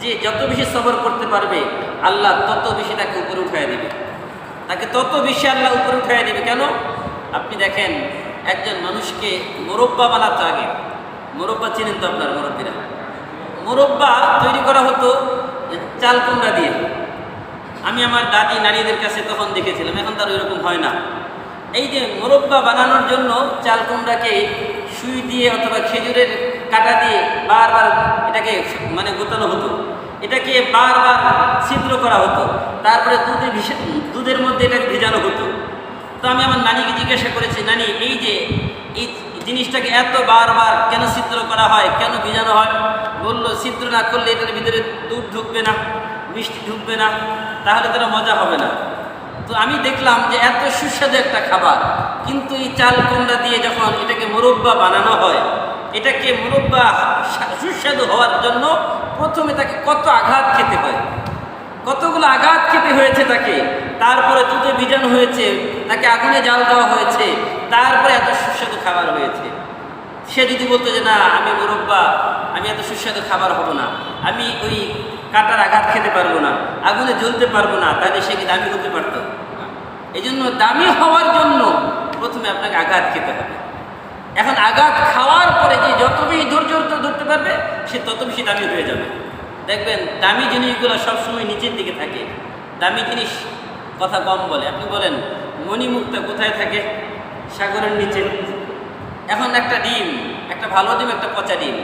Speaker 1: যে যত বেশি সবর করতে পারবে আল্লাহ তত বেশি তাকে উপরে উঠায় দেবে, তাকে তত বেশি আল্লাহ উপরে উঠায় দেবে। কেন? আপনি দেখেন একজন মানুষকে মোরব্বা বানাতে, আগে মোরব্বা চিনেন তো আপনার মুরব্বীরা, মোরব্বা তৈরি করা হতো চাল কুমড়া দিয়ে। আমি আমার দাদি নারীদের কাছে তখন দেখেছিলাম, এখন তার ওইরকম হয় না। এই যে মোরব্বা বানানোর জন্য চাল কুমড়াকে সুই দিয়ে অথবা খেজুরের কাঁটা দিয়ে বারবার এটাকে গোতানো হতো, এটাকে বারবার ছিদ্র করা হতো, তারপরে দুধের মধ্যে এটাকে ভিজানো হতো। তো আমি আমার নানিকে জিজ্ঞাসা করেছি, নানি এই যে এই জিনিসটাকে এত বারবার কেন ছিদ্র করা হয়, কেন ভিজানো হয়? বললো ছিদ্র না করলে এটার ভিতরে দুধ ঢুকবে না, মিষ্টি ঢুকবে না, তাহলে তারা মজা হবে না। তো আমি দেখলাম যে এত সুস্বাদু একটা খাবার, কিন্তু এই চাল কুমড়া দিয়ে যখন এটাকে মুরব্বা বানানো হয়, এটাকে মুরব্বা সুস্বাদু হওয়ার জন্য প্রথমে তাকে কত আঘাত খেতে হয়, কতগুলো আঘাত খেতে হয়েছে তাকে, তারপরে দুধে ভিজানো হয়েছে, তাকে আগুনে জাল দেওয়া হয়েছে, তারপরে এত সুস্বাদু খাবার হয়েছে। সে যদি বলতো যে না আমি মুরব্বা, আমি এত সুস্বাদু খাবার হব না, আমি ওই কাঁটার আঘাত খেতে পারবো না, আগুনে জ্বলতে পারবো না, তাহলে সে কি দামি হতে পারত? এই জন্য দামি হওয়ার জন্য প্রথমে আপনাকে আঘাত খেতে হবে। এখন আঘাত খাওয়ার পরে যে যত বেশি ধৈর্য ধরতে পারবে সে তত বেশি দামি হয়ে যাবে। দেখবেন দামি জিনিসগুলো সবসময় নিচের দিকে থাকে। দামি জিনিস কথা কম বলে। আপনি বলেন মণিমুক্তা কোথায় থাকে? সাগরের নিচে। এখন একটা ডিম, একটা ভালো ডিম, একটা পচা ডিম,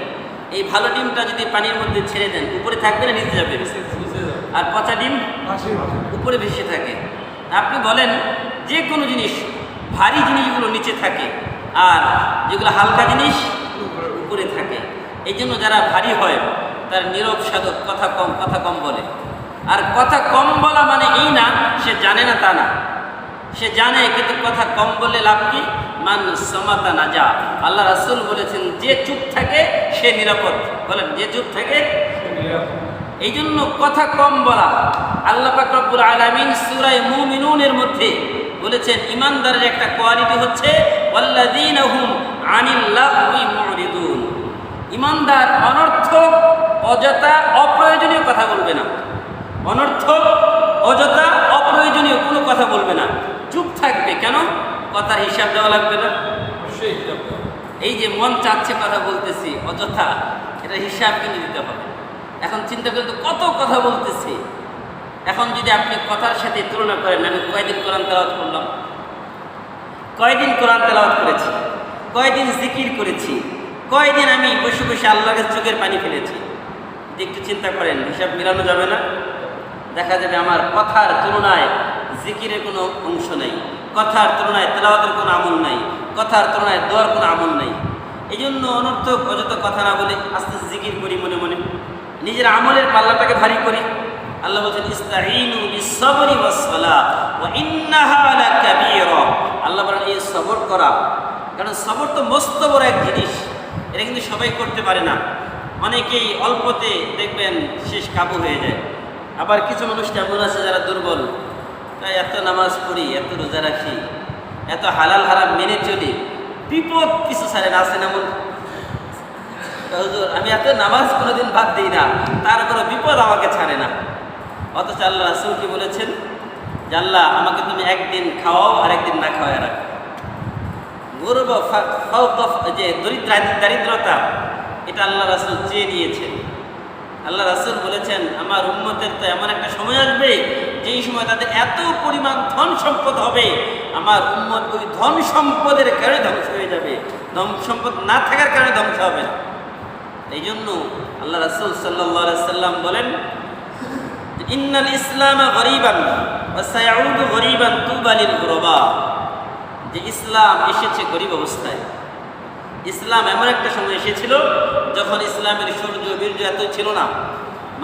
Speaker 1: এই ভালো ডিমটা যদি পানির মধ্যে ছেড়ে দেন উপরে থাকবে না নিচে যাবে? আর পচা ডিম উপরে ভেসে থাকে। আপনি বলেন যে কোনো জিনিস ভারী জিনিসগুলো নিচে থাকে আর যেগুলো হালকা জিনিস উপরে থাকে। এই জন্য যারা ভারী হয় তার নীরব সাধক, কথা কম বলে। আর কথা কম বলা মানে এই না সে জানে না, তা না, সে জানে, কিন্তু কথা কম বলে লাভ কি? মান সমাতা না যা। আল্লাহ রাসূল বলেছেন যে চুপ থাকে সে নিরাপদ। বলেন যে চুপ থাকে। এই জন্য কথা কম বলা। আল্লাহ পাক রব্বুল আলামিন সূরা মুমিনুনের মধ্যে বলেছেন ইমানদারের একটা কোয়ালিটি হচ্ছে ওয়াল্লাযীনা হুম আনিল লাগবি মুরিদুন। ইমানদার অনর্থক, অযথা, অপ্রয়োজনীয় কথা বলবে না। অনর্থক, অযথা, অপ্রয়োজনীয় কোনো কথা বলবে না, চুপ থাকবে। কেন? কথার হিসাব দেওয়া লাগবে না। এই যে মন চাচ্ছে কথা বলতেছি অযথা, এটা হিসাব কিনে দিতে হবে। এখন চিন্তা করতে কত কথা বলতেছি। এখন যদি আপনি কথার সাথে তুলনা করেন, আমি কয়দিন কোরআন তেলাওয়াত করলাম, কয়দিন কোরআন তেলাওয়াত করেছি, কয়দিন জিকির করেছি, কয়দিন আমি বসে বসে আল্লাহর কাছে চোখের পানি ফেলেছি, একটু চিন্তা করেন, হিসাব মিলানো যাবে না? দেখা যাবে আমার কথার তুলনায় জিকিরের কোনো অংশ নেই, কথার তুলনায় তেলাওয়াতের কোনো আমল নাই, কথার তুলনায় দোয়ার কোনো আমল নাই। এই জন্য অনর্থক অযথা কথা না বলে আস্তে আস্তে জিকির করি, মনে মনে নিজের আমলের পাল্লাটাকে ভারী করি। আল্লাহ বলছেন ইস্তাঈনু বিস-সাবরি ওয়াস-সালাহ ওয়া ইন্নাহা লাকাবীরা। আল্লাহ বলেন এই সবর করা, কারণ সবর তো মস্ত বড় এক জিনিস, এটা কিন্তু সবাই করতে পারে না। অনেকেই অল্পতে দেখবেন শেষ কাবু হয়ে যায়। আবার কিছু মানুষ এমন আছে যারা দুর্বল, তাই এত নামাজ পড়ি, এত রোজা রাখি, এত হালাল হারাম মেনে চলি, বিপদ কিছু ছাড়ে না। আছে এমন, আমি এত নামাজ কোনোদিন বাদ দিই না, তারপরে বিপদ আমাকে ছাড়ে না। অথচ আল্লাহ রাসূল কি বলেছেন? যে আল্লাহ আমাকে তুমি একদিন খাওয়াও আর একদিন না খাওয়াই রাখো। গর্ব, যে দারিদ্রতা, এটা আল্লাহ রাসূল চেয়ে নিয়েছেন। আল্লাহ রাসূল বলেছেন আমার উম্মতের তো এমন একটা সময় আসবে যেই সময় তাদের এত পরিমাণ ধন সম্পদ হবে, আমার উম্মত ওই ধন সম্পদের কারণে ধ্বংস হয়ে যাবে, ধন সম্পদ না থাকার কারণে ধ্বংস হবে না। এই জন্য আল্লাহ রাসূল সাল্লাল্লাহু আলাইহি সাল্লাম বলেন ইন্নাল ইসলাম গরীবান ওয়া সায়াউদু গরীবান তুবা লিল গুরবা। যে ইসলাম এসেছে গরীব অবস্থায়। ইসলাম এমন একটা সময় এসেছিল যখন ইসলামের সূর্য বীর্য এত ছিল না,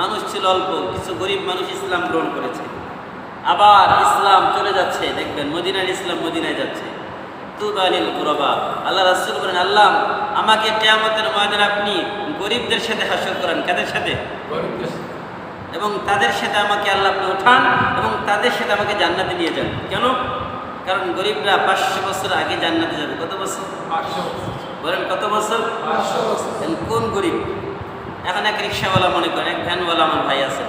Speaker 1: মানুষ ছিল অল্প, কিছু গরিব মানুষ ইসলাম গ্রহণ করেছে। আবার ইসলাম চলে যাচ্ছে, দেখবেন মদিনার ইসলাম মদিনায় যাচ্ছে। তুবা লিল গুরবা। আল্লাহ রাসূল বলেন আল্লাহ আমাকে কিয়ামতের ময়দানে আপনি গরিবদের সাথে হাসর করান। কাদের সাথে? এবং তাদের সাথে আমাকে আল্লাহ আপনি উঠান এবং তাদের সাথে আমাকে জান্নাতে নিয়ে যান। কেন? কারণ গরিবরা 500 বছর আগে জান্নাতে যাবে। কত বছর? 500 বছর। বলেন কত বছর? 500 বছর। কোন গরিব? এখন এক রিক্সাওয়ালা মনে করেন, এক ভ্যানওয়ালা আমার ভাই আছে,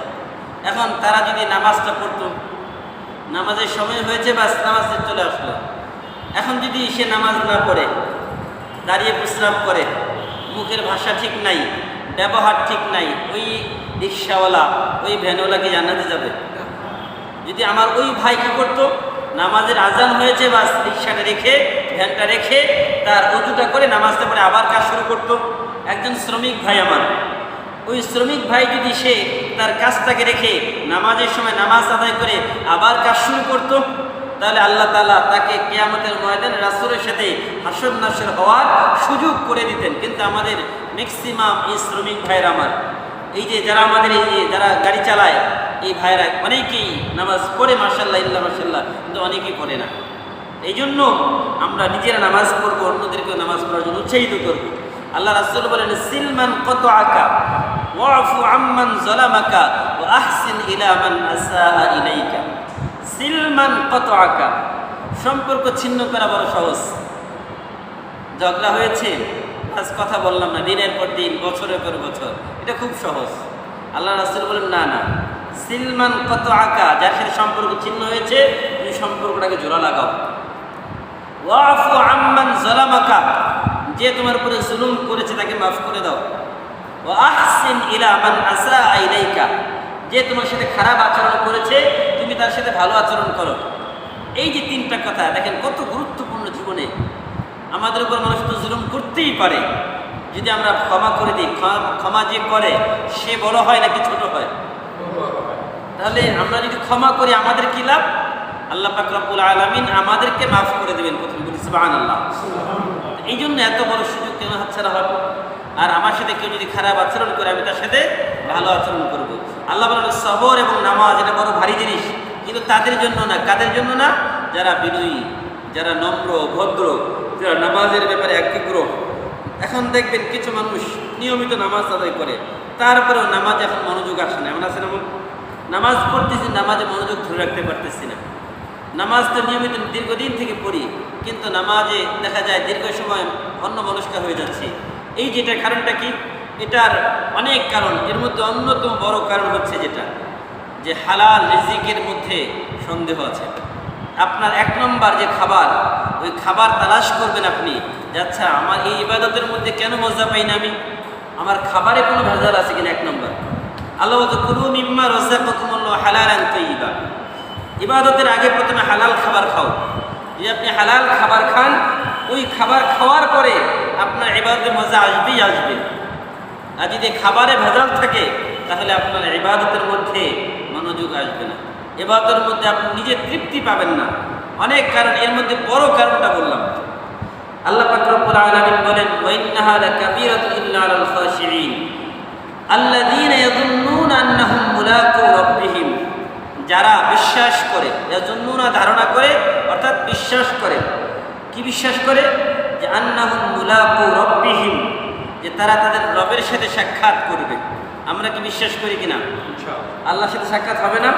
Speaker 1: এখন তারা যদি নামাজটা পড়তো, নামাজের সময় হয়েছে বাস নামাজে চলে আসলো, এখন যদি সে নামাজ না পড়ে দাঁড়িয়ে প্রস্রাব করে, মুখের ভাষা ঠিক নাই, ব্যবহার ঠিক নাই, ওই রিক্সাওয়ালা ওই ভ্যানওয়ালা কি জান্নাতে যাবে? যদি আমার ওই ভাই কী করতো, নামাজের আজান হয়েছে বাস রিক্সাটা রেখে, ভ্যানটা রেখে তার ওযুটা করে নামাজটা পড়ে আবার কাজ শুরু করতো। একজন শ্রমিক ভাই আমার, ওই শ্রমিক ভাই যদি সে তার কাজটাকে রেখে নামাজের সময় নামাজ আদায় করে আবার কাজ শুরু করতো, তাহলে আল্লাহ তাআলা তাকে কিয়ামতের ময়দানে রাসূলের সাথে হাসর নাসর হওয়ার সুযোগ করে দিতেন। কিন্তু আমাদের ম্যাক্সিমাম এই শ্রমিক ভাইয়েরা, আমার এই যে যারা আমাদের এই যে যারা গাড়ি চালায় এই ভাইরা অনেকেই নামাজ পড়ে মাশাআল্লাহ ইল্লা মাশাআল্লাহ, কিন্তু অনেকেই পড়ে না। এই জন্য আমরা নিজেরা নামাজ পড়বো, অন্যদেরকেও নামাজ পড়ার জন্য উৎসাহিত করবো। আল্লাহ রাসূল বলেন সিলমান কতআকা ওয়াফু আম্মান যালামাকা ওয়া আহসিন ইলা মান আসাআ ইলাইকা। সিলমান কতআকা, সম্পর্ক ছিন্ন করা বড় সহজ। ঝগড়া হয়েছে, আজ কথা বললাম না, দিনের পর দিন, বছরের পর বছর, এটা খুব সহজ। আল্লাহ রাসূল বলেন না না, সিলমান কতআকা, যার সাথে সম্পর্ক ছিন্ন হয়েছে তুমি সম্পর্কটাকে জোড়া লাগাও। ওয়াফু আম্মান যালামাকা, যে তোমার উপরে জুলুম করেছে তাকে মাফ করে দাও। ওয়া আহসিন ইলা মান আসাআ ইলাইকা, যে তোমার সাথে খারাপ আচরণ করেছে তুমি তার সাথে ভালো আচরণ করো। এই যে তিনটা কথা দেখেন কত গুরুত্বপূর্ণ জীবনে। আমাদের উপর মানুষ তো জুলুম করতেই পারে, যদি আমরা ক্ষমা করে দিই, ক্ষমা যে করে সে বড় হয় নাকি ছোট হয়? তাহলে আমরা যদি ক্ষমা করি আমাদের কি লাভ? আল্লাহ পাক রব্বুল আলামিন আমাদেরকে মাফ করে দেবেন। প্রথম বলি সুবহানাল্লাহ। এই জন্য এত বড় সুযোগ কেন হাতছাড়া হবে? আর আমার সাথে কেউ যদি খারাপ আচরণ করে আমি তার সাথে ভালো আচরণ করব। আল্লাহ বলেন সবর এবং নামাজ এটা বড় ভারী জিনিস, কিন্তু তাদের জন্য না। কাদের জন্য না? যারা বিনয়ী, যারা নম্র ভদ্র, যারা নামাজের ব্যাপারে একাগ্র। এখন দেখবেন কিছু মানুষ নিয়মিত নামাজ আদায় করে, তারপরেও নামাজ এখন মনোযোগ আসে না। এমন আছে না, নামাজ পড়তেছি, নামাজে মনোযোগ ধরে রাখতে পারতেছি না। নামাজ তো নিয়মিত দীর্ঘদিন থেকে পড়ি, কিন্তু নামাজে দেখা যায় দীর্ঘ সময় অন্য মনস্ক হয়ে যাচ্ছে। এই যেটা কারণটা কি? এটার অনেক কারণ, এর মধ্যে অন্যতম বড় কারণ হচ্ছে যেটা যে হালাল রিজিকের মধ্যে সন্দেহ আছে। আপনার এক নম্বর যে খাবার, ওই খাবার তালাশ করবেন আপনি যে আচ্ছা আমার এই ইবাদতের মধ্যে কেন মজা পাই না আমি, আমার খাবারে কোনো ভেজাল আছে কিনা। এক নম্বর আল্লাহ বলতে কুলু মিম্মা রাযাকাকুমুল্লাহু হালালান তাইয়্যিবা, ইবাদতের আগে প্রথমে হালাল খাবার খাও। যদি আপনি হালাল খাবার খান, ওই খাবার খাওয়ার পরে আপনার ইবাদতের মজা আসবেই আসবে। আর যদি খাবারে ভেজাল থাকে তাহলে আপনার ইবাদতের মধ্যে মনোযোগ আসবে না, ইবাদতের মধ্যে আপনি নিজে তৃপ্তি পাবেন না। অনেক কারণ, এর মধ্যে বড় কারণটা বললাম। আল্লাহ পাক রব্বুল আলামিন বলেন ওয়া ইন্নাহা লাকাবীরাতুন ইল্লা আলাল খাশিঈন আল্লাযীনা ইয়াযুন্নুনা আন্নাহুম মুলাকু রাব্বিহিম, যারা বিশ্বাস করে, ইয়াযুন্নুনা ধারণা করে অর্থাৎ বিশ্বাস করে। কি বিশ্বাস করে? যে আন্নাহুম মুলাকু রাব্বিহিম, যে তারা তাদের রবের সাথে সাক্ষাৎ করবে। আমরা কি বিশ্বাস করি কিনা? আল্লাহর সাথে সাক্ষাৎ হবে না?